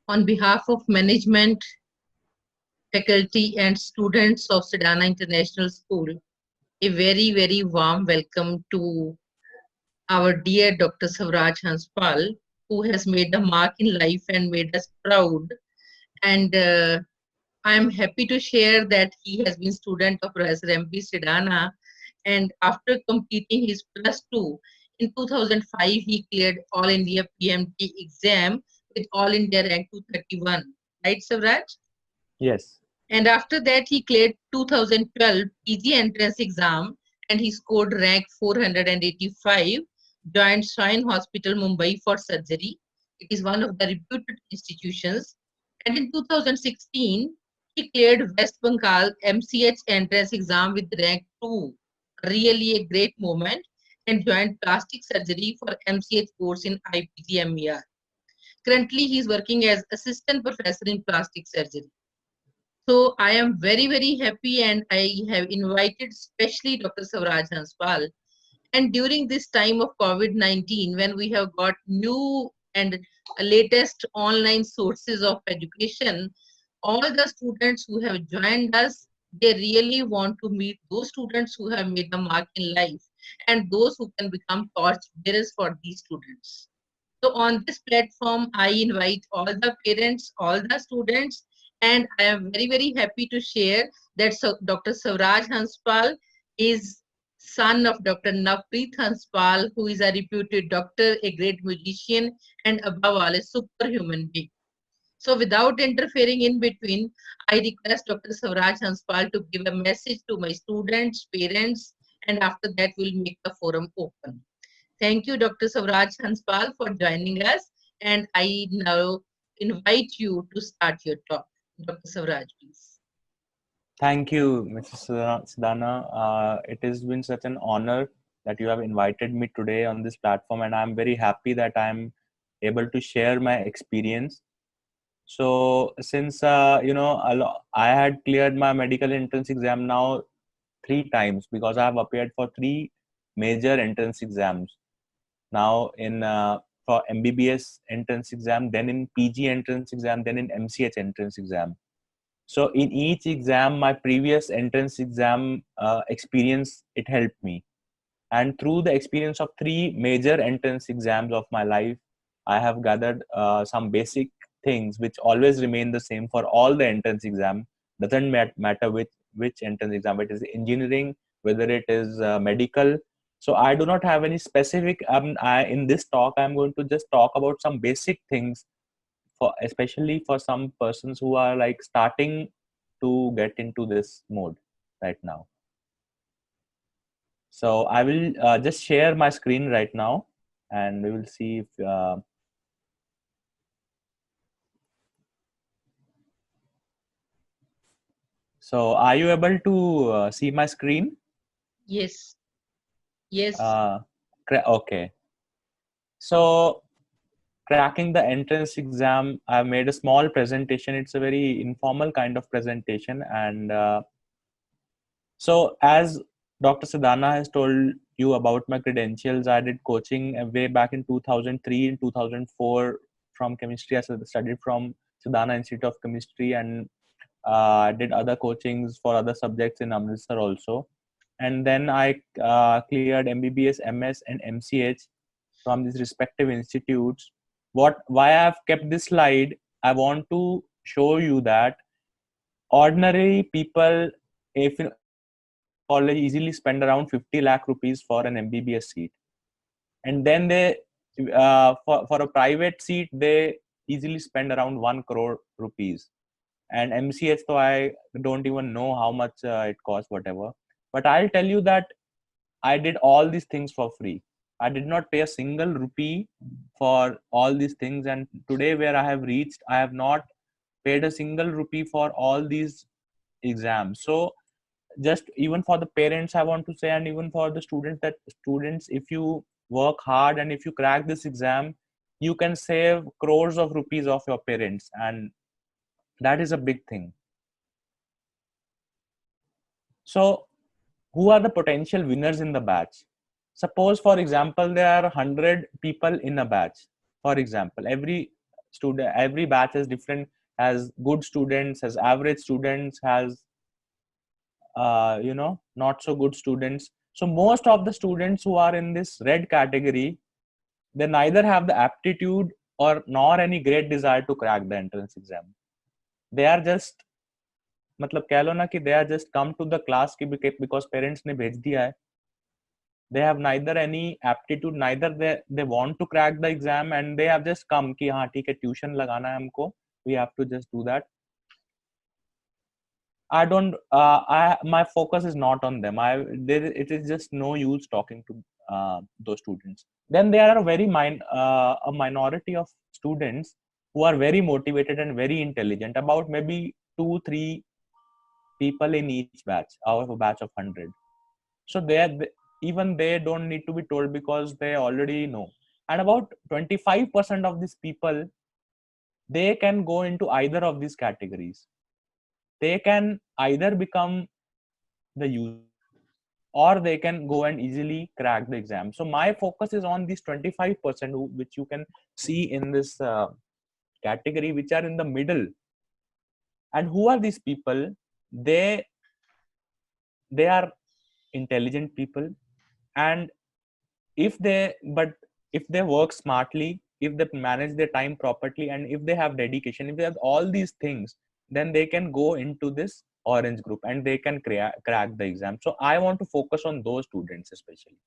On behalf of management, faculty, and students of Sedana International School, a very, very warm welcome to our dear Dr. Savraj Hanspal, who has made a mark in life and made us proud. And I am happy to share that he has been student of Professor M.P. Sedana, and after completing his plus two in 2005, he cleared All India PMT exam with All India rank 231. Right, Savraj? Yes. And after that, he cleared 2012 PG entrance exam and he scored rank 485, joined Swine Hospital, Mumbai for surgery. It is one of the reputed institutions. And in 2016, he cleared West Bengal MCH entrance exam with rank 2. Really a great moment, and joined plastic surgery for MCH course in IPGMER. Currently, he is working as assistant professor in plastic surgery. So I am very, very happy, and I have invited specially Dr. Savraj Hanspal. And during this time of COVID-19, when we have got new and latest online sources of education, all the students who have joined us, they really want to meet those students who have made a mark in life and those who can become torch bearers for these students. So on this platform, I invite all the parents, all the students, and I am very, very happy to share that Dr. Savraj Hanspal is son of Dr. Navpreet Hanspal, who is a reputed doctor, a great musician, and above all, a superhuman being. So without interfering in between, I request Dr. Savraj Hanspal to give a message to my students, parents, and after that, we'll make the forum open. Thank you, Dr. Savraj Hanspal, for joining us. And I now invite you to start your talk. Dr. Savraj, please. Thank you, Mrs. Sadana. It has been such an honor that you have invited me today on this platform, and I'm very happy that I'm able to share my experience. So, since I had cleared my medical entrance exam now 3 times because I have appeared for 3 major entrance exams. Now, in for MBBS entrance exam, then in PG entrance exam, then in MCH entrance exam. So in each exam, my previous entrance exam experience, it helped me. And through the experience of 3 major entrance exams of my life, I have gathered some basic things which always remain the same for all the entrance exam. Doesn't matter which entrance exam, it is engineering, whether it is medical. So I do not have any specific, in this talk, I'm going to just talk about some basic things for, especially for some persons who are like starting to get into this mode right now. So I will just share my screen right now, and we will see if so are you able to see my screen? Yes. Yes. Okay. So cracking the entrance exam, I've made a small presentation. It's a very informal kind of presentation, and so as Dr. Sadana has told you about my credentials, I did coaching way back in 2003 and 2004 from chemistry. I studied from Sadana Institute of Chemistry, and I did other coachings for other subjects in Amritsar also. And then I cleared MBBS, MS, and MCH from these respective institutes. Why I've kept this slide, I want to show you that ordinary people, if in ordinary college, easily spend around 50 lakh rupees for an MBBS seat, and then they for a private seat they easily spend around 1 crore rupees. And MCH, so I don't even know how much it costs, whatever. But I'll tell you that I did all these things for free. I did not pay a single rupee for all these things, and today where I have reached, I have not paid a single rupee for all these exams. So just even for the parents, I want to say, and even for the students, that students, if you work hard and if you crack this exam, you can save crores of rupees of your parents, and that is a big thing. So who are the potential winners in the batch? Suppose, for example, there are 100 people in a batch. For example, every batch is different, has good students, has average students, has not so good students. So most of the students who are in this red category, they neither have the aptitude or nor any great desire to crack the entrance exam. They are just, मतलब कह लो ना कि they are just come to the class because parents ने भेज दिया है. They have neither any aptitude, neither they want to crack the exam, and they have just come कि हाँ ठीक है tuition लगाना है हमको, we have to just do that. I don't. My focus is not on them. It is just no use talking to those students. Then there are a minority of students who are very motivated and very intelligent. About maybe 2-3 people in each batch, out of a batch of 100. So even they don't need to be told because they already know. And about 25% of these people, they can go into either of these categories. They can either become the user or they can go and easily crack the exam. So my focus is on these 25% which you can see in this category, which are in the middle. And who are these people? They are intelligent people, and if they work smartly, if they manage their time properly, and if they have dedication, if they have all these things, then they can go into this orange group and they can crack the exam. So I want to focus on those students especially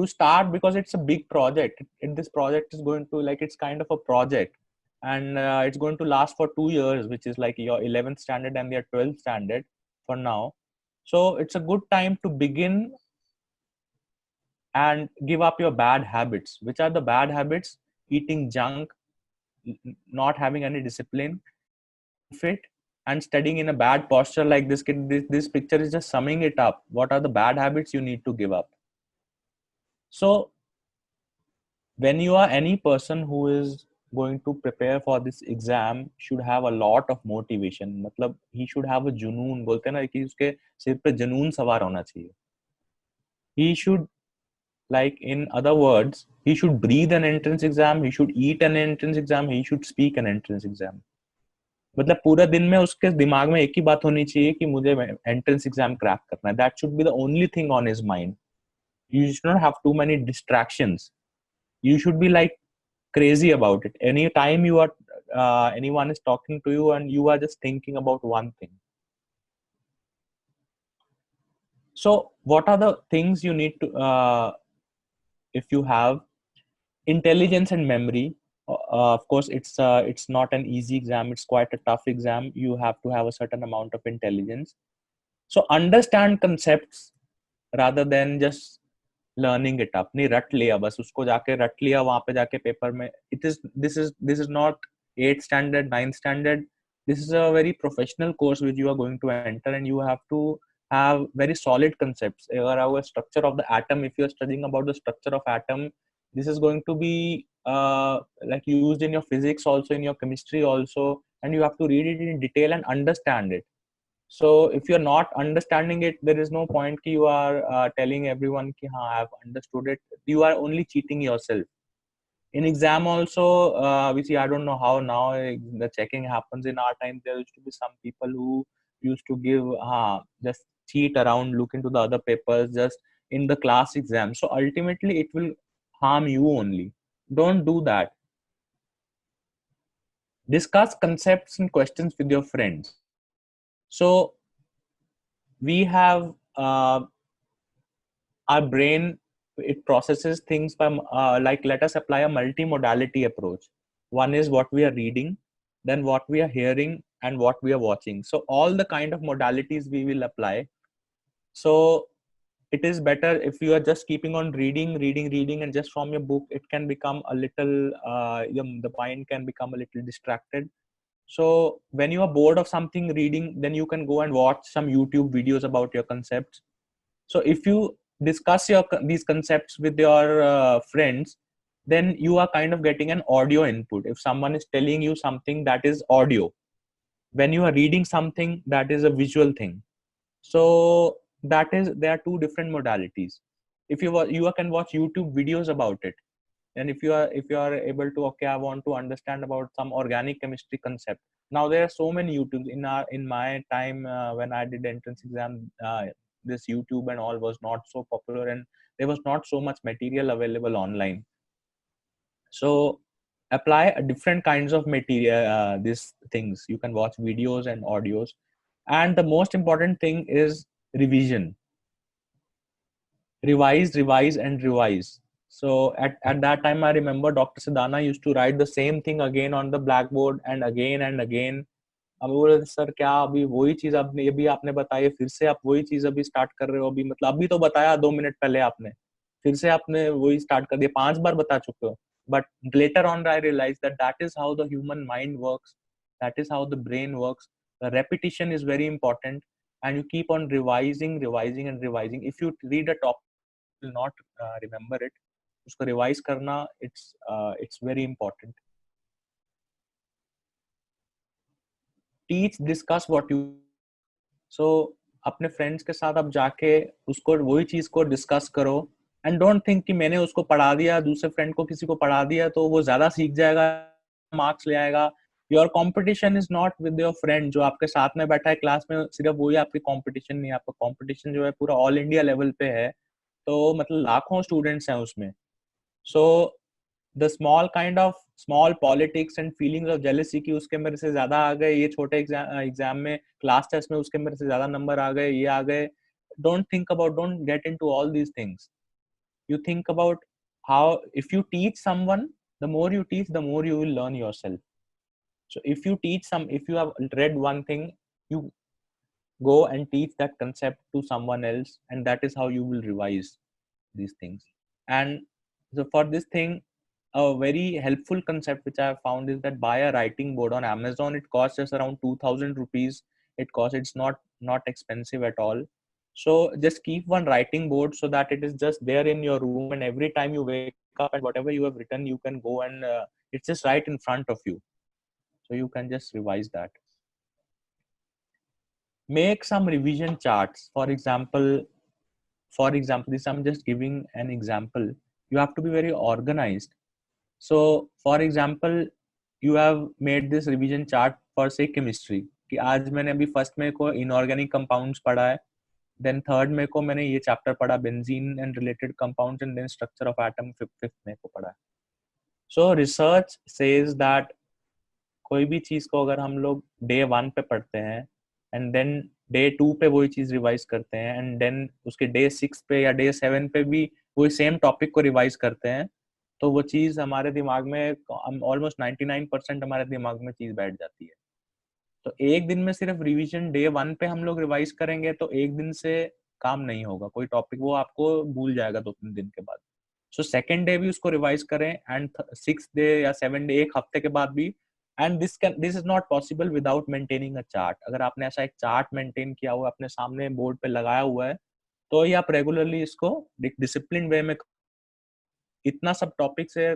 to start, because it's a big project. This project is going to, like, it's kind of a project, and it's going to last for 2 years, which is like your 11th standard and your 12th standard for now. So it's a good time to begin and give up your bad habits. Which are the bad habits? Eating junk, not having any discipline, fit, and studying in a bad posture. Like this kid, this picture is just summing it up. What are the bad habits you need to give up? So when you are any person who is going to prepare for this exam, should have a lot of motivation. मतलब he should have a जुनून, बोलते हैं ना कि उसके सिर पे जुनून सवार होना चाहिए. He should, like, in other words, he should breathe an entrance exam, he should eat an entrance exam, he should speak an entrance exam. मतलब पूरा दिन में उसके दिमाग में एक ही बात होनी चाहिए कि मुझे एंट्रेंस एग्जाम क्रैक करना है. That should be the only thing on his mind. You should not have too many distractions. You should be like crazy about it. Anytime you are anyone is talking to you and you are just thinking about one thing. So what are the things you need to if you have intelligence and memory? Of course, it's not an easy exam. It's quite a tough exam. You have to have a certain amount of intelligence. So understand concepts rather than just learning it up. नहीं रट लिया बस, उसको जाके रट लिया वहां पे जाके पेपर में. This is not 8th standard, 9th standard. This is a very professional course which you are going to enter, and you have to have very solid concepts. Our structure of the atom, if you are studying about the structure of atom, this is going to be like used in your physics also, in your chemistry also, and you have to read it in detail and understand it. So if you're not understanding it, there is no point कि you are telling everyone कि हाँ I have understood it. You are only cheating yourself. In exam also, we see, I don't know how now the checking happens. In our time, there used to be some people who used to give just cheat around, look into the other papers just in the class exam. So ultimately, it will harm you only. Don't do that. Discuss concepts and questions with your friends. So we have our brain, it processes things by like, let us apply a multimodality approach. One is what we are reading, then what we are hearing, and what we are watching. So all the kind of modalities we will apply. So it is better if you are just keeping on reading and just from your book, it can become a little the mind can become a little distracted. So when you are bored of something reading, then you can go and watch some YouTube videos about your concepts. So if you discuss these concepts with your friends, then you are kind of getting an audio input. If someone is telling you something, that is audio. When you are reading something, that is a visual thing. So there are two different modalities. If you can watch YouTube videos about it, And if you are able to, okay, I want to understand about some organic chemistry concept. Now there are so many YouTubes. In my time, when I did entrance exam, this YouTube and all was not so popular, and there was not so much material available online. So apply a different kinds of material, these things. You can watch videos and audios, and the most important thing is revision. Revise and revise. So at that time, I remember Dr. Sidana used to write the same thing again on the blackboard and again and again. अब बोले sir क्या अभी वही चीज आपने अभी आपने बताई, फिर से आप वही चीज अभी स्टार्ट कर रहे हो? अभी मतलब अभी तो बताया 2 मिनट पहले आपने, फिर से आपने वही स्टार्ट कर दिया, 5 बार बता चुके हो. But later on I realized that that is how the human mind works, that is how the brain works. The repetition is very important, and you keep on revising and revising. If you read a topic, will not remember it. उसको revise करना, it's very important. Teach, discuss what you. So अपने friends के साथ आप जाके उसको वही चीज को डिस्कस करो, एंड डोंट थिंक कि मैंने उसको पढ़ा दिया, दूसरे फ्रेंड को किसी को पढ़ा दिया तो वो ज्यादा सीख जाएगा, मार्क्स ले आएगा. Your competition is not with your friend जो आपके साथ में बैठा है क्लास में, सिर्फ वही आपकी कंपटीशन नहीं है. आपका कंपटीशन जो है पूरा ऑल इंडिया लेवल पे है, तो मतलब लाखों स्टूडेंट्स हैं उसमें. So the small politics and feelings of jealousy की उसके मेरे से ज्यादा आ गए, ये छोटे एग्जाम में क्लास टेस्ट में उसके मेरे से ज्यादा नंबर आ गए, ये आ गए. Don't get into all these things. You think about how, if you teach someone, the more you teach, the more you will learn yourself. So if you have read one thing, you go and teach that concept to someone else, and that is how you will revise these things. And so for this thing, a very helpful concept which I have found is that buy a writing board on Amazon. It costs us around 2000 rupees. It's not expensive at all. So just keep one writing board so that it is just there in your room, and every time you wake up and whatever you have written, you can go and it's just right in front of you, so you can just revise that. Make some revision charts. For example, this I'm just giving an example. You have to be very organized. So for example, you have made this revision chart for say chemistry कि आज मैंने अभी first में को inorganic compounds पढ़ा है, then third में को मैंने ये चैप्टर पढ़ा benzene and related compounds, and then structure of atom fifth में को पढ़ा है. सो रिसर्च सेज दैट कोई भी चीज को अगर हम लोग डे 1 पे पढ़ते हैं एंड देन डे 2 पे वही चीज रिवाइज करते हैं, एंड देन उसके डे 6 पे या डे 7 पे भी वही सेम टॉपिक को रिवाइज करते हैं, तो वो चीज हमारे दिमाग में ऑलमोस्ट 99% हमारे दिमाग में चीज बैठ जाती है. तो एक दिन में सिर्फ रिवीजन डे 1 पे हम लोग रिवाइज करेंगे तो एक दिन से काम नहीं होगा, कोई टॉपिक वो आपको भूल जाएगा 2-3 दिन के बाद. सो सेकेंड डे भी उसको रिवाइज करें, एंड 6th डे या 7th डे, एक हफ्ते के बाद भी. And this is not possible without maintaining a chart. अगर आपने ऐसा एक चार्ट मेंटेन किया हुआ अपने सामने बोर्ड पे लगाया हुआ है, तो ही आप रेगुलरली इसको डिसिप्लिन वे में. इतना सब टॉपिक्स है,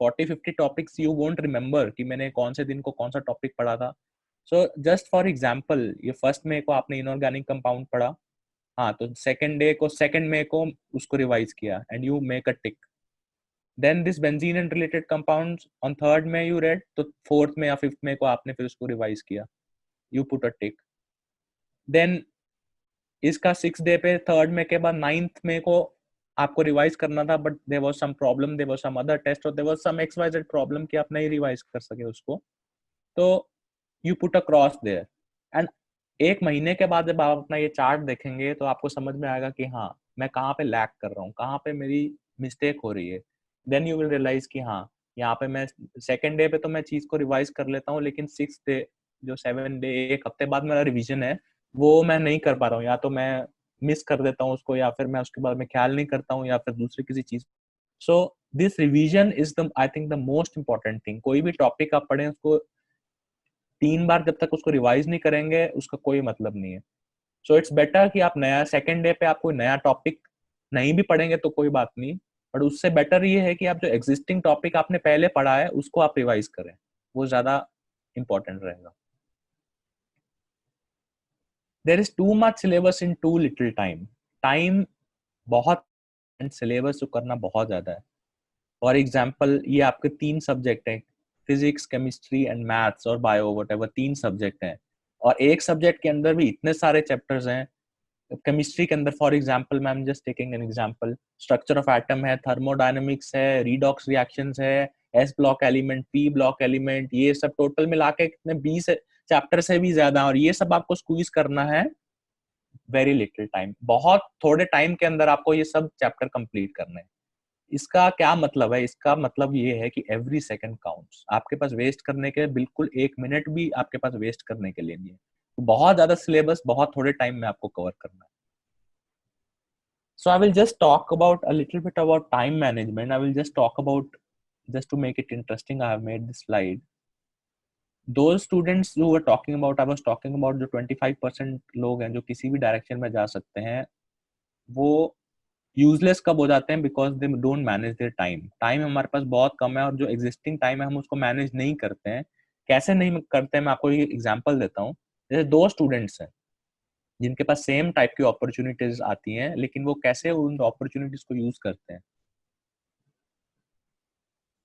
40-50 टॉपिक्स, यू वोंट रिमेम्बर कि मैंने कौन से दिन को कौन सा टॉपिक पढ़ा था. सो जस्ट फॉर एग्जाम्पल, ये फर्स्ट में को आपने इनऑर्गेनिक कंपाउंड पढ़ा, हाँ, तो सेकेंड में को उसको रिवाइज किया, and you make a tick. Then this benzene and related compounds on third में यू रेड, तो फोर्थ में या फिफ्थ में को आपने फिर उसको रिवाइज किया, you put a tick. Then इसका 6th डे पे थर्ड में के बाद 9th में को आपको रिवाइज करना था, but there was some problem, there was some other test, और there was some XYZ problem कि आप नहीं रिवाइज कर सके उसको, तो you put a cross there. And एक महीने के बाद जब आप अपना ये चार्ट देखेंगे तो आपको समझ में आएगा कि हाँ, मैं कहाँ पे लैग कर रहा हूँ, कहाँ पे मेरी मिस्टेक हो रही है. देन यू विल रियलाइज कि हाँ, यहाँ पे मैं सेकेंड डे पे तो मैं चीज को रिवाइज कर लेता हूँ, लेकिन 6th डे जो 7th डे, एक हफ्ते बाद मेरा रिवीजन है, वो मैं नहीं कर पा रहा हूँ, या तो मैं मिस कर देता हूँ उसको, या फिर मैं उसके बाद में ख्याल नहीं करता हूँ, या फिर दूसरी किसी चीज. So this revision is the, I think, the most important thing. कोई भी टॉपिक आप पढ़ें, उसको 3 बार जब तक उसको रिवाइज नहीं करेंगे उसका कोई मतलब नहीं है. सो इट्स बेटर कि आप नया सेकेंड डे पे आप कोई नया टॉपिक नहीं भी पढ़ेंगे तो कोई बात नहीं, बट उससे बेटर ये है कि आप जो एग्जिस्टिंग टॉपिक आपने पहले पढ़ा है उसको आप रिवाइज करें, वो ज्यादा इंपॉर्टेंट रहेगा. There is too much syllabus in too little time. Time बहुत, सिलेबस जो करना बहुत ज्यादा है. फॉर एग्जाम्पल ये आपके 3 सब्जेक्ट हैं, फिजिक्स, केमिस्ट्री एंड मैथ्स और बायो, वट 3 सब्जेक्ट हैं, और एक सब्जेक्ट के अंदर भी इतने सारे चैप्टर्स हैं। केमिस्ट्री के अंदर फॉर एग्जांपल, मैं am just taking an example, structure of atom है, थर्मोडायनेमिक्स है, रीडॉक्स रिएक्शंस है, S block element, P block element, ये सब टोटल मिला के कितने 20 चैप्टर से भी ज्यादा, और ये सब आपको स्क्वीज करना है वेरी लिटिल टाइम, बहुत थोड़े टाइम के अंदर आपको ये सब चैप्टर कंप्लीट करने हैं। इसका क्या मतलब है? इसका मतलब ये है कि एवरी सेकंड काउंट्स। आपके पास वेस्ट करने के बिल्कुल 1 मिनट भी आपके पास वेस्ट करने के लिए नहीं है। तो बहुत ज्यादा सिलेबस बहुत थोड़े टाइम में आपको कवर करना है। So I will just talk about a little bit about time management. I will just talk about, just to make it interesting, I have made this slide. Those students who were talking about, I was talking about जो 25% लोग हैं जो किसी भी direction में जा सकते हैं, वो यूजलेस कब हो जाते हैं? Because they don't manage their time. Time हमारे पास बहुत कम है और जो एग्जिस्टिंग टाइम है हम उसको मैनेज नहीं करते हैं। कैसे नहीं करते हैं, मैं आपको एक एग्जांपल देता हूँ। जैसे 2 स्टूडेंट्स हैं जिनके पास सेम टाइप की अपॉर्चुनिटीज आती हैं, लेकिन वो कैसे उन अपॉर्चुनिटीज को यूज करते हैं।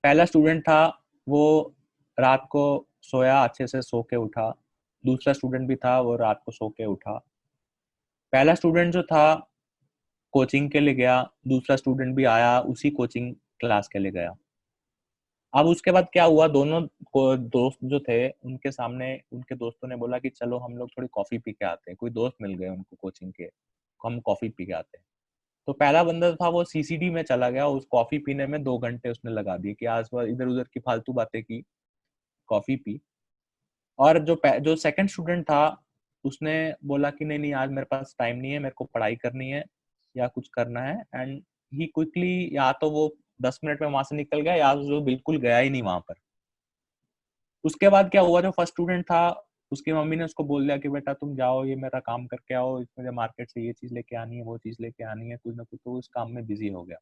पहला स्टूडेंट था, वो रात को सोया, अच्छे से सो के उठा। दूसरा स्टूडेंट भी था, वो रात को सो के उठा। पहला स्टूडेंट जो था कोचिंग के लिए गया, दूसरा स्टूडेंट भी आया, उसी कोचिंग क्लास के लिए गया। अब उसके बाद क्या हुआ, दोनों को दोस्त जो थे उनके सामने उनके दोस्तों ने बोला कि चलो हम लोग थोड़ी कॉफी पी के आते हैं। कोई दोस्त मिल गए उनको कोचिंग के, हम कॉफी पी के आते हैं। तो पहला बंदा था वो सीसीडी में चला गया, उस कॉफी पीने में 2 घंटे उसने लगा दिए कि आज इधर उधर की फालतू बातें की, कॉफी पी। और जो सेकंड स्टूडेंट था उसने बोला कि नहीं नहीं आज मेरे पास टाइम नहीं है, मेरे को पढ़ाई करनी है या कुछ करना है, एंड ही क्विकली, या तो वो 10 मिनट में वहां से निकल गया या वो बिल्कुल गया ही नहीं वहां पर। उसके बाद क्या हुआ, जो फर्स्ट स्टूडेंट था उसकी मम्मी ने उसको बोल दिया कि बेटा तुम जाओ, ये मेरा काम करके आओ, मुझे मार्केट से ये चीज लेके आनी है, वो चीज लेके आनी है, कुछ ना कुछ, तो उस काम में बिजी हो गया।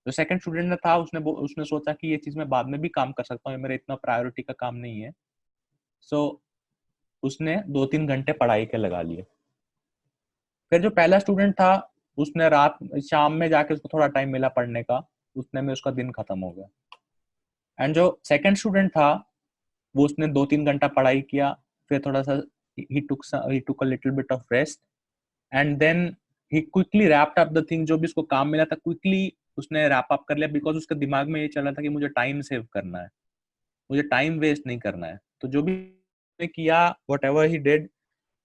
जो सेकंड स्टूडेंट था उसने सोचा कि ये चीज मैं बाद में भी काम कर सकता हूँ, ये मेरा इतना प्रायोरिटी का काम नहीं है। सो उसने 2-3 घंटे पढ़ाई के लगा लिए। फिर जो पहला स्टूडेंट था उसने रात शाम में जाके उसको थोड़ा टाइम मिला पढ़ने का, उतने में उसका दिन खत्म हो गया। एंड जो सेकंड स्टूडेंट था वो उसने 2-3 घंटा पढ़ाई किया, फिर थोड़ा सा he took a little bit of rest and then he quickly wrapped up the thing। जो भी उसको काम मिला था क्विकली उसने रैप अप कर लिया, बिकॉज उसके दिमाग में ये चल रहा था कि मुझे टाइम सेव करना है, मुझे टाइम वेस्ट नहीं करना है। तो जो भी किया, whatever he did,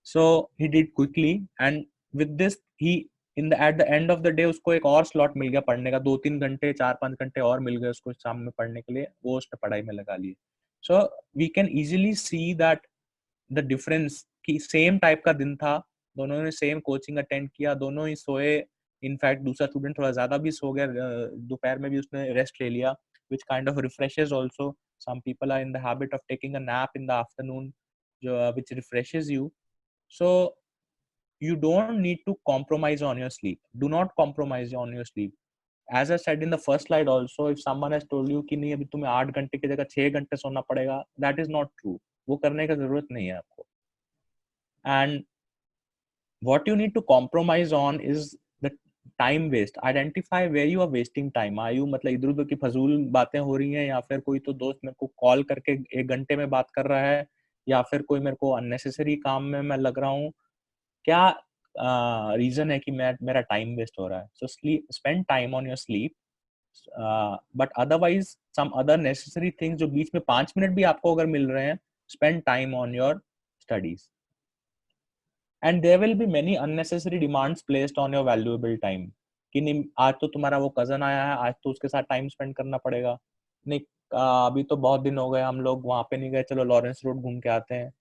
so he did quickly and with this he at the end of the day उसको एक और स्लॉट मिल गया पढ़ने का, 2-3 घंटे 4-5 घंटे और मिल गए उसको शाम में पढ़ने के लिए, वो उसने पढ़ाई में लगा लिए। So we can easily see that the difference कि सेम टाइप का दिन था, दोनों ने सेम कोचिंग अटेंड किया, दोनों ही सोए। इनफैक्ट दूसरा स्टूडेंट थोड़ा ज्यादा भी सो गया, दोपहर में भी उसने रेस्ट ले लिया, which kind of refreshes also. Some people are in the habit of taking a nap in the afternoon, which refreshes you. So you don't need to compromise on your sleep. Do not compromise on your sleep. As I said in the first slide also, if someone has told you कि नहीं अभी तुम्हें 8 घंटे की जगह 6 घंटे सोना पड़ेगा, that is not true. वो करने का जरूरत नहीं है आपको। And what you need to compromise on is the time waste. Identify where you are wasting time. Are you मतलब इधर उधर की फजूल बातें हो रही हैं, या फिर कोई तो दोस्त मेरे को कॉल करके 1 घंटे में बात कर रहा है, या फिर कोई मेरे को अननेसेसरी काम में मैं लग रहा हूँ। क्या रीजन है कि मेरा टाइम वेस्ट हो रहा है? So spend time on your sleep, but otherwise some other necessary things जो बीच में 5 मिनट भी आपको अगर मिल रहे हैं, spend time on your studies. And there will be many unnecessary demands placed on your valuable time कि नहीं आज तो तुम्हारा वो कजन आया है, आज तो उसके साथ टाइम स्पेंड करना पड़ेगा, नहीं अभी तो बहुत दिन हो गए हम लोग वहां पे नहीं गए, चलो लॉरेंस रोड घूम के आते हैं।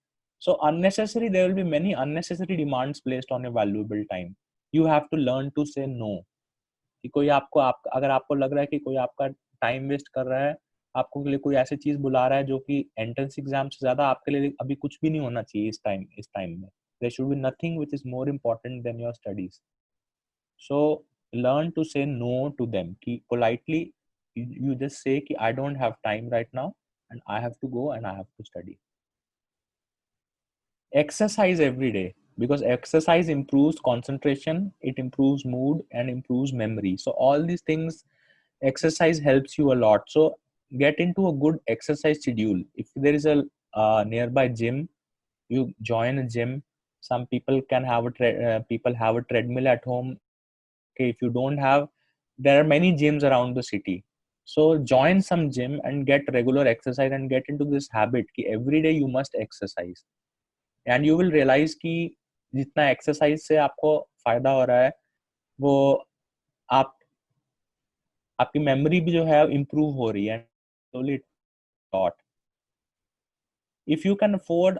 So unnecessary, there will be many unnecessary demands placed on your valuable time. You have to learn to say no. कि कोई अगर आपको लग रहा है कि कोई आपका टाइम वेस्ट कर रहा है, आपको के लिए कोई ऐसी चीज बुला रहा है जो कि एंट्रेंस एग्जाम से ज्यादा आपके लिए अभी कुछ भी नहीं होना चाहिए इस टाइम में। There should be nothing which is more important than your studies. So learn to say no to them. कि politely you just say कि I don't have time right now and I have to go and I have to study. Exercise every day, because exercise improves concentration, it improves mood and improves memory. So all these things exercise helps you a lot. So get into a good exercise schedule. If there is a nearby gym, you join a gym. Some people can have people have a treadmill at home. Okay, if you don't have, there are many gyms around the city. So join some gym and get regular exercise and get into this habit कि every day you must exercise. And you will realize कि जितना exercise से आपको फायदा हो रहा है, वो आप आपकी memory भी जो है improve हो रही है. Slowly taught. If you can afford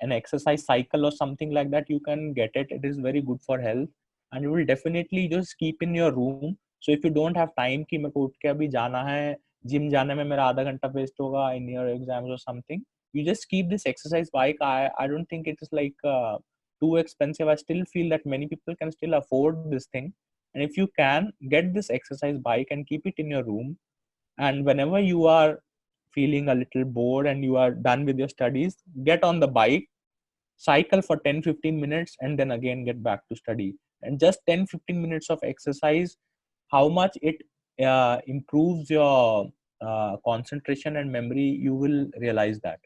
an exercise cycle or something like that, you can get it. It is very good for health, and you will definitely just keep in your room. So if you don't have time कि मेरे को उठ के अभी जाना है, gym जाने में मेरा आधा घंटा वेस्ट होगा in your exams or something, you just keep this exercise bike. I don't think it is like too expensive. I still feel that many people can still afford this thing, and if you can get this exercise bike and keep it in your room, and whenever you are feeling a little bored and you are done with your studies, get on the bike, cycle for 10-15 minutes, and then again get back to study. And just 10-15 minutes of exercise, how much it improves your concentration and memory, you will realize that.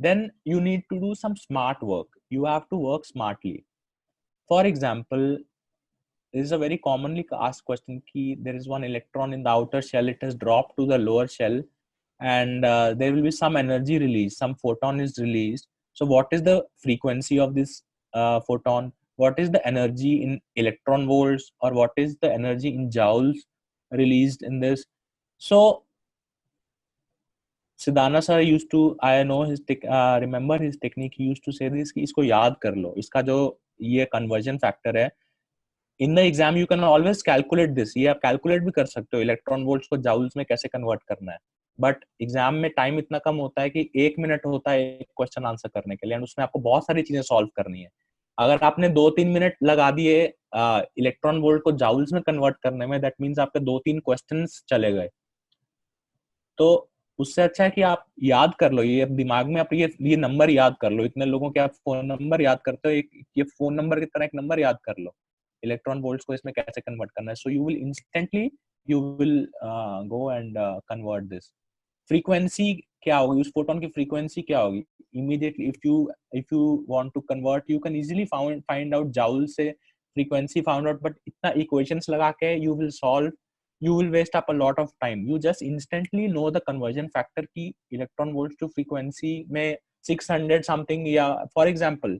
Then you need to do some smart work. You have to work smartly. For example, this is a very commonly asked question key. There is one electron in the outer shell, it has dropped to the lower shell, and there will be some energy release, some photon is released. So what is the frequency of this photon? What is the energy in electron volts, or what is the energy in joules released in this? So Siddhana sir used to, I know his remember his technique. He used to say this कि इसको याद कर लो, इसका जो ये conversion factor है. In the exam you can always calculate this. ये आप calculate भी कर सकते हो इलेक्ट्रॉन वोल्ट्स को जाउल्स में कैसे कन्वर्ट करना है. बट एग्जाम में टाइम इतना कम होता है कि 1 मिनट होता है एक क्वेश्चन आंसर करने के लिए, एंड उसमें आपको बहुत सारी चीजें सॉल्व करनी है. अगर आपने 2-3 मिनट लगा दिए इलेक्ट्रॉन वोल्ट को जाउल्स में कन्वर्ट करने में, दैट मीन्स आपके 2-3 क्वेश्चंस चले गए. तो उससे अच्छा है कि आप याद कर लो, ये दिमाग में आप ये नंबर याद कर लो. इतने लोगों के आप फोन नंबर याद करते हो, ये फोन नंबर की तरह एक नंबर याद कर लो, इलेक्ट्रॉन वोल्ट्स को इसमें कैसे कन्वर्ट करना है. So you will instantly you will go and convert this. Frequency क्या होगी, उस फोटोन की फ्रीक्वेंसी क्या होगी, immediately if you want to convert, you can easily find out joule से फ्रीक्वेंसी फाउंड आउट. बट इतना इक्वेशंस लगा के you will solve, you will waste up a lot of time. You just instantly know the conversion factor की electron volts to frequency में 600 something, या for example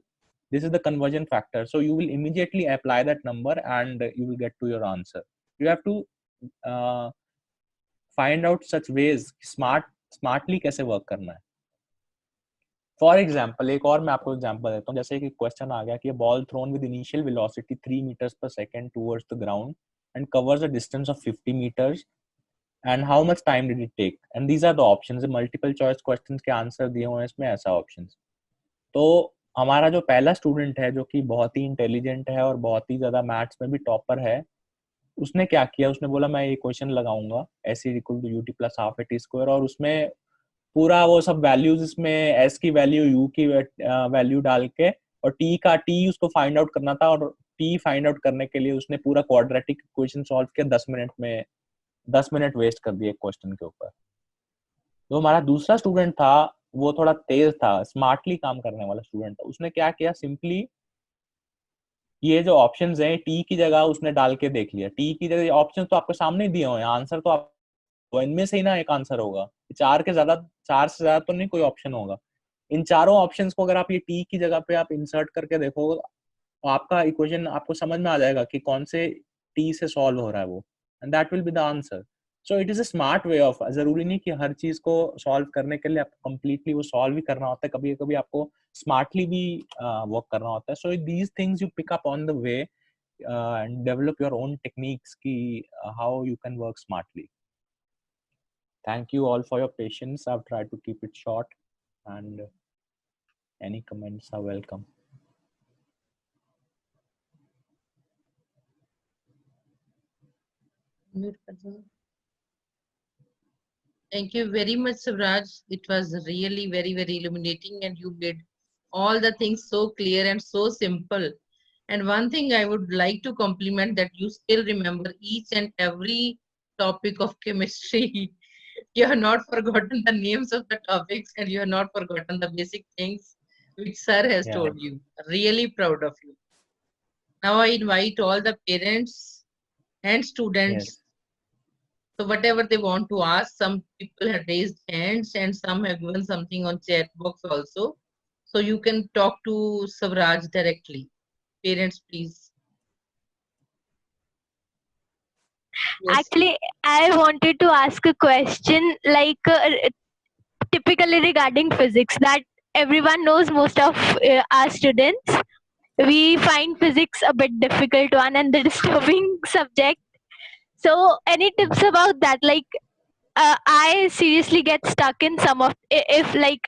this is the conversion factor, so you will immediately apply that number and you will get to your answer. You have to find out such ways smartly कैसे work करना है. For example, एक और मैं आपको example देता हूँ. जैसे कि क्वेश्चन आ गया कि ball thrown with initial velocity 3 meters per second towards the ground and covers a distance of 50 meters, and how much time did it take? And these are the options. Multiple choice questions के answer दिए हुए हैं इसमें, ऐसा options. तो हमारा जो पहला स्टूडेंट है जो कि बहुत ही इंटेलिजेंट है और बहुत ही ज्यादा मैथ्स में भी टॉपर है, उसने क्या किया, उसने बोला मैं ये क्वेश्चन लगाऊंगा S = UT + ½ AT², और उसमें पूरा वो सब वैल्यूज इसमें S की वैल्यू, U की वैल्यू डाल के, और T उसको फाइंड आउट करना था, और T फाइंड आउट करने के लिए उसने पूरा क्वाड्रेटिक इक्वेशन सॉल्व किया 10 मिनट में. 10 मिनट वेस्ट कर दिए क्वेश्चन के ऊपर. तो हमारा दूसरा स्टूडेंट था, वो थोड़ा तेज था, स्मार्टली काम करने वाला स्टूडेंट था. उसने क्या किया, सिंपली ये जो ऑप्शंस हैं टी की जगह उसने डाल के देख लिया. टी की जगह ऑप्शन तो आपके सामने दिए हुए हैं, आंसर तो आप इनमें से ही ना एक आंसर होगा. 4 से ज्यादा तो नहीं कोई ऑप्शन होगा. इन चारों ऑप्शंस को अगर आप ये टी की जगह पे आप इंसर्ट करके देखोगे, तो आपका इक्वेशन आपको समझ में आ जाएगा कि कौन से टी से सॉल्व हो रहा है वो, and that will be the answer. So it is a smart way of, जरूरी नहीं कि हर चीज को सॉल्व करने के लिए आपको कंप्लीटली वो सॉल्व ही करना होता है, कभी कभी आपको स्मार्टली भी वर्क करना होता है. So these things you pick up on the way and develop your own techniques की how you can work smartly. Thank you all for your patience. I've tried to keep it short, and any comments are welcome. Thank you very much, Savraj. It was really very, very illuminating, and you did all the things so clear and so simple. And one thing I would like to compliment that you still remember each and every topic of chemistry. You have not forgotten the names of the topics and you have not forgotten the basic things which sir has Yeah. told you. Really proud of you. Now I invite all the parents and students. Yes. So whatever they want to ask, some people have raised hands and some have given something on chat box also. So you can talk to Savraj directly. Parents, please. Yes. Actually, I wanted to ask a question like typically regarding physics that everyone knows most of our students. We find physics a bit difficult one and the disturbing subject. So, any tips about that? Like, I seriously get stuck in some of if like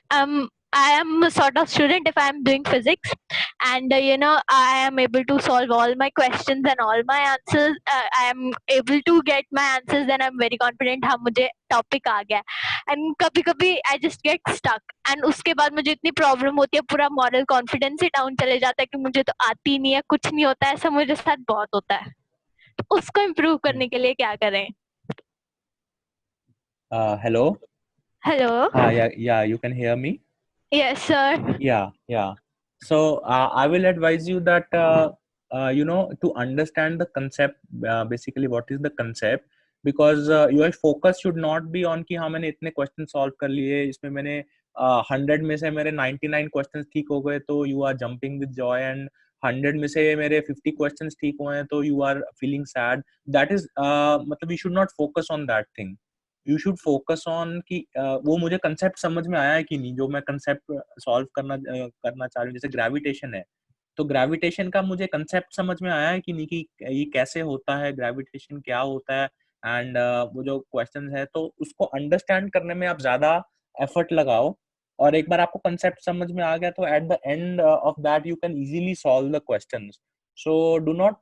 I am a sort of student if I am doing physics and I am able to solve all my questions and all my answers. I am able to get my answers. Then I'm very confident हाँ मुझे topic आ गया. And कभी कभी I just get stuck. And उसके बाद मुझे इतनी problem होती है पूरा moral confidence ही down चले जाता है कि मुझे तो आती ही नहीं है कुछ नहीं होता है ऐसा मेरे साथ बहुत होता है. तो उसको improve करने के लिए क्या करें? Hello. Hello. Yeah, you can hear me. Yes, sir. Yeah. So I will advise you that to understand the concept, basically what is the concept, because your focus should not be on कि हाँ मैंने इतने question solve कर लिए, इसमें मैंने 100 में से मेरे 99 क्वेश्चंस ठीक हो गए तो you are jumping with joy, and 100 में से मेरे 50 क्वेश्चंस ठीक हुए हैं तो you are feeling sad. That is मतलब you should not focus on that thing. You should focus on कि वो मुझे कंसेप्ट समझ में आया है कि नहीं, जो मैं कंसेप्ट सॉल्व करना चाह रही हूँ. जैसे ग्रेविटेशन है तो ग्रेविटेशन का मुझे कंसेप्ट समझ में आया है कि नहीं, कि ये कैसे होता है, ग्रेविटेशन क्या होता है, एंड वो जो क्वेश्चन है तो उसको अंडरस्टैंड करने में आप ज्यादा एफर्ट लगाओ. और एक बार आपको कंसेप्ट समझ में आ गया तो at the end of that you can easily solve the questions. So do not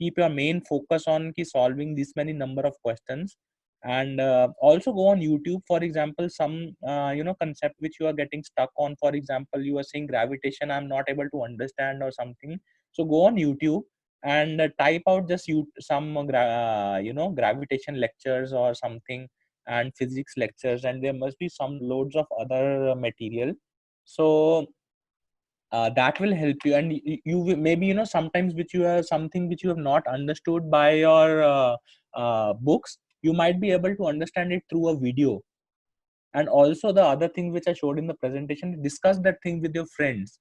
keep your main focus on ki solving this many number of questions, and also go on YouTube. For example, some concept which you are getting stuck on, for example you are saying gravitation I'm not able to understand or something, so go on YouTube and type out just some gravitation lectures or something, and physics lectures, and there must be some loads of other material. So that will help you, and you will maybe sometimes which you are something which you have not understood by your books, you might be able to understand it through a video. And also the other thing which I showed in the presentation, discuss that thing with your friends.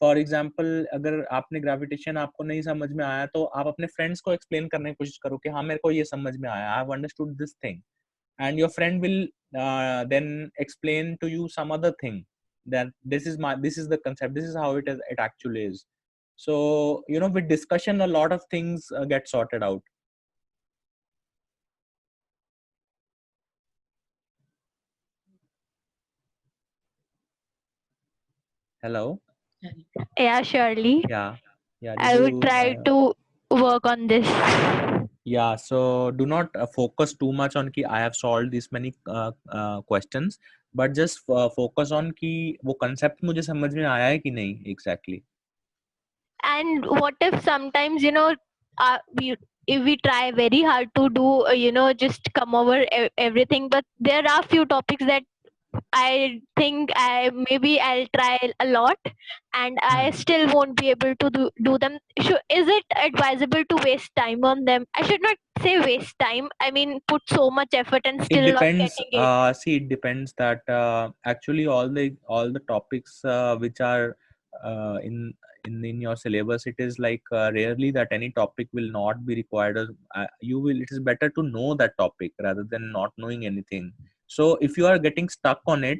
For example अगर आपने gravitation आपको नहीं समझ में आया तो आप अपने फ्रेंड्स को एक्सप्लेन करने की कोशिश करो कि हाँ मेरे को ये समझ में आया, I have understood this thing, and your friend will then explain to you some other thing, that this is the concept, this is how it actually is. So with discussion a lot of things get sorted out. Hello. Yeah, surely. Yeah I would try to work on this. Yeah, so do not focus too much on ki I have solved this many questions, but just focus on ki wo concept mujhe samajh mein aaya hai ki nahi exactly. And what if sometimes if we try very hard to do just come over everything, but there are few topics that I think I'll try a lot and I still won't be able to do them. Is it advisable to waste time on them? I should not say waste time. I mean, put so much effort and still It depends. not getting it. See, it depends that actually all the topics which are in your syllabus, it is like rarely that any topic will not be required. You will. It is better to know that topic rather than not knowing anything. So if you are getting stuck on it,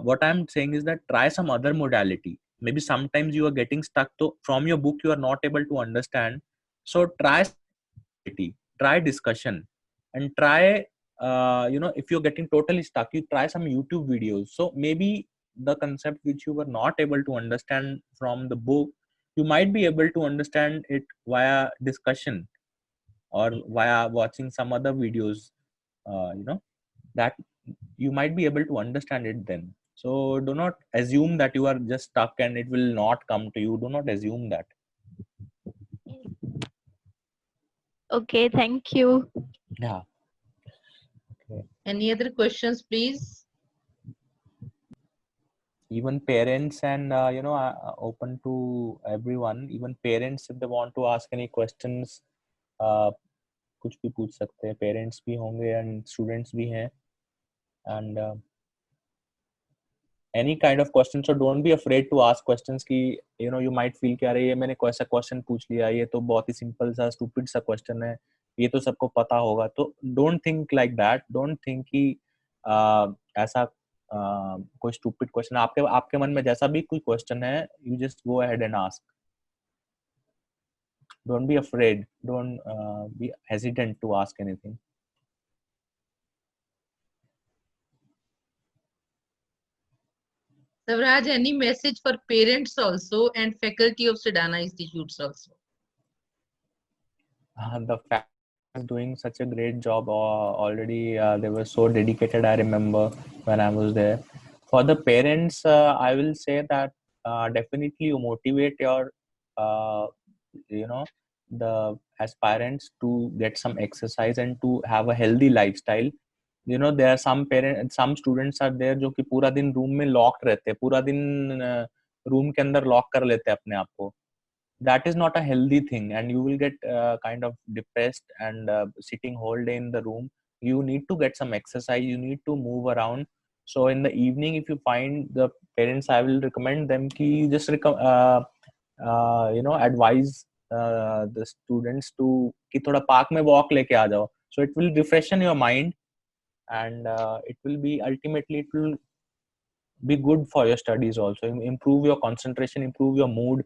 what I'm saying is that try some other modality. Maybe sometimes you are getting stuck. So from your book you are not able to understand. So try discussion, and try if you're getting totally stuck, you try some YouTube videos. So maybe the concept which you were not able to understand from the book, you might be able to understand it via discussion or via watching some other videos, that you might be able to understand it then. So do not assume that you are just stuck and it will not come to you. Do not assume that. Okay, thank you. Yeah. Okay. Any other questions, please? Even parents and open to everyone. Even parents, if they want to ask any questions, कुछ भी पूछ सकते हैं. Parents भी होंगे and students भी हैं. And any kind of question, so don't be afraid to ask questions कि you might feel कि अरे ये मैंने कोई सा question पूछ लिया, ये तो बहुत ही simple सा stupid सा question है, ये तो सबको पता होगा. तो don't think like that. Don't think कि ऐसा कोई stupid question. आपके मन में जैसा भी कोई question है, you just go ahead and ask. Don't be afraid. Don't be hesitant to ask anything. Savraj, any message for parents also and faculty of Sedana Institutes also? The fact is doing such a great job already. They were so dedicated. I remember when I was there. For the parents, I will say that definitely you motivate your, the aspirants to get some exercise and to have a healthy lifestyle. There are some parents, some students are there जो कि पूरा दिन room में locked रहते हैं, पूरा दिन room के अंदर लॉक कर लेते हैं अपने आप को. That is not a healthy thing, and you will get kind of depressed and sitting whole day in the room. You need to get some exercise, you need to move around. So in the evening, if you find the parents, I will recommend them ki just advise the students to ki thoda park mein walk leke aa jao, so it will refreshen your mind, and it will be ultimately, it will be good for your studies also, improve your concentration, improve your mood.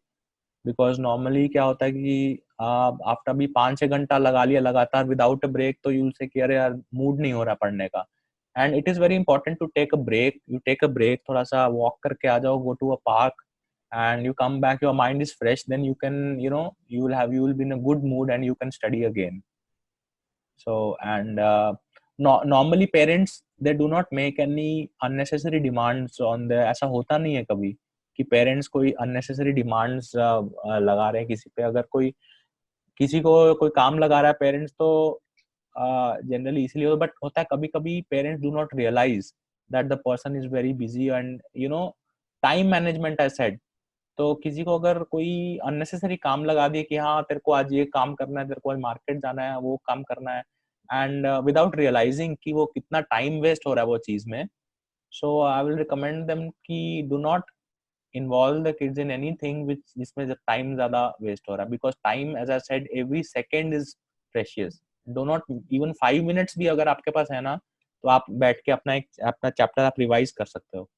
Because normally क्या होता है कि after भी 5-6 घंटा लगा लिया लगातार without a break, तो यूल से कि अरे यार मूड नहीं हो रहा पढ़ने का. And it is very important to take a break. You take a break, थोड़ा सा वॉक करके आ जाओ, go to a park and you come back, your mind is fresh, then you can, you will be in a good mood and you can study again. So and normally parents, they do not make any unnecessary demands on the, ऐसा होता नहीं है कभी कि parents कोई unnecessary demands लगा रहे हैं किसी पे. अगर किसी को कोई काम लगा रहा है पेरेंट्स, तो जनरली इसीलिए होता, बट होता है कभी कभी parents do not realize that the person is very busy and time management I said. तो किसी को अगर कोई अननेसेसरी काम लगा दिए कि हाँ तेरे को आज ये काम करना है, तेरे को आज मार्केट जाना है, वो काम करना है, एंड विदाउट रियलाइजिंग कि वो कितना टाइम वेस्ट हो रहा है वो चीज में. सो आई विल रिकमेंड देम कि do not involve the kids in anything which जिसमें जब टाइम ज्यादा वेस्ट हो रहा है, because time, as I said, every second is precious. Do not, even 5 minutes भी अगर आपके पास है ना, तो आप बैठ के अपना चैप्टर आप रिवाइज कर सकते हो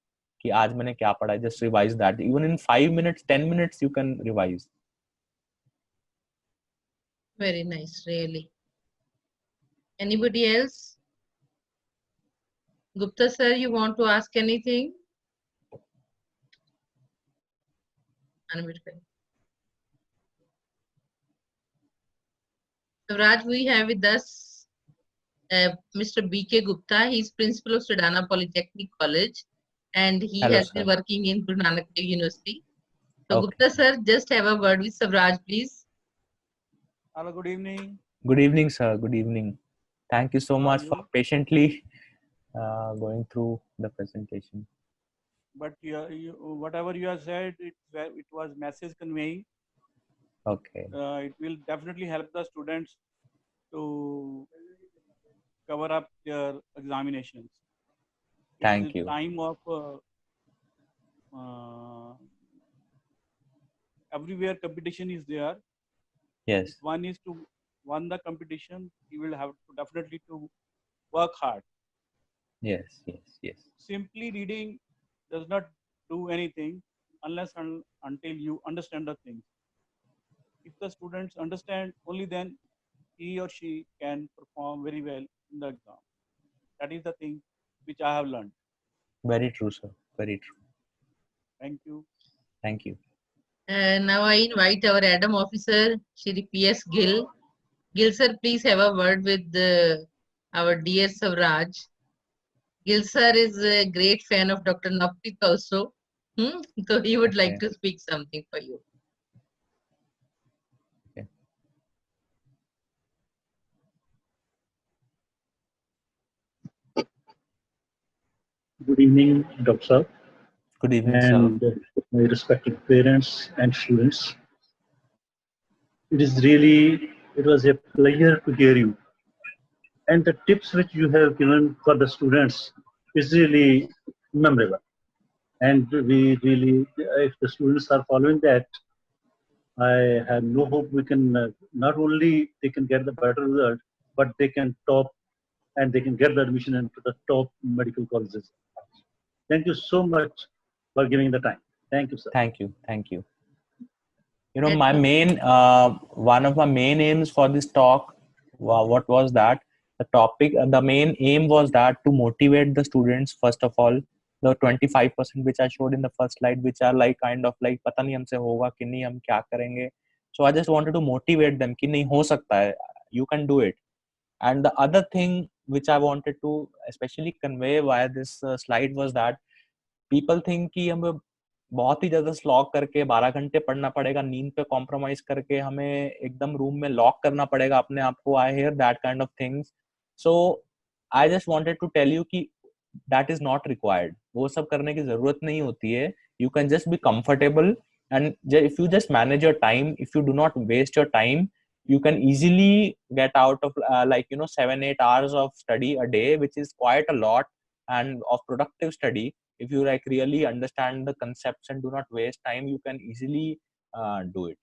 कि आज मैंने क्या पढ़ा है. Just revise that, even in 5 minutes 10 minutes you can revise. Very nice, really. Anybody else? Gupta sir, you want to ask anything? Raj, we have with us Mr. B.K. Gupta. He is principal of Sedana Polytechnic College, and he Hello, has sir. been working in Guru Nanak Dev University. So, Okay. Gupta sir, just have a word with Savraj, please. Hello, good evening. Good evening, sir. Good evening. Thank you so How much are for you? patiently going through the presentation. But whatever you have said, it was message conveying. Okay. It will definitely help the students to cover up their examinations. Thank It's you. a time of everywhere competition is there. Yes. If one is to win the competition, he will have to definitely to work hard. Yes. Yes. Yes. Simply reading does not do anything unless until you understand the things. If the students understand, only then he or she can perform very well in the exam. That is the thing which I have learned. Very true, sir. Very true. Thank you. Thank you. Now I invite our Adam officer, Shri P.S. Gill. Gill sir, please have a word with our dear Savraj. Gill sir is a great fan of Dr. Navpreet also. So he would like to speak something for you. Okay. Good evening, Dr. Saab, Good evening, sir. and my respected parents and students. It was a pleasure to hear you. And the tips which you have given for the students is really memorable. And we really, if the students are following that, I have no hope we can, not only they can get the better result, but they can top and they can get the admission into the top medical colleges. Thank you so much for giving the time. Thank you, sir. Thank you. Thank you. You know, And- my main, one of my main aims for this talk, what was that? The topic, the main aim was that to motivate the students, first of all, the 25% which I showed in the first slide, which are like kind of like, पता नहीं हमसे होगा कि नहीं, हम क्या करेंगे. So I just wanted to motivate them कि नहीं हो सकता है, you can do it. And the other thing which I wanted to especially convey via this slide was that people think कि हमें बहुत ही ज्यादा स्लॉग करके 12 घंटे पढ़ना पड़ेगा, नींद पे कॉम्प्रोमाइज करके हमें एकदम रूम में लॉक करना पड़ेगा अपने आप को. I hear that kind of things. So I just wanted to tell you कि दैट इज नॉट रिक्वायर्ड. वो सब करने की जरूरत नहीं होती है. You can just be comfortable and if you just manage your time, if you do not waste your time, you can easily get out of 7-8 hours of study a day, which is quite a lot, and of productive study. If you like really understand the concepts and do not waste time, you can easily do it.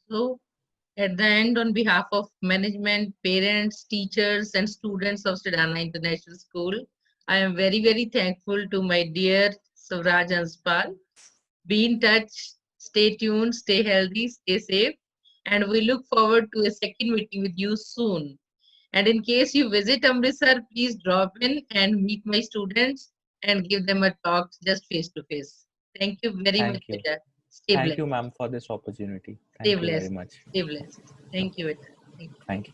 So, at the end, on behalf of management, parents, teachers, and students of Sedana International School, I am very, very thankful to my dear Savraj Anspal. Be in touch, stay tuned, stay healthy, stay safe, and we look forward to a second meeting with you soon. And in case you visit Amritsar, please drop in and meet my students and give them a talk just face to face. Thank you very Thank much, you. Beta. Stay Thank blessed. you, ma'am, for this opportunity. Stay Thank you very blessed. much. Stay blessed. Thank you, Beta. Thank you. Thank you.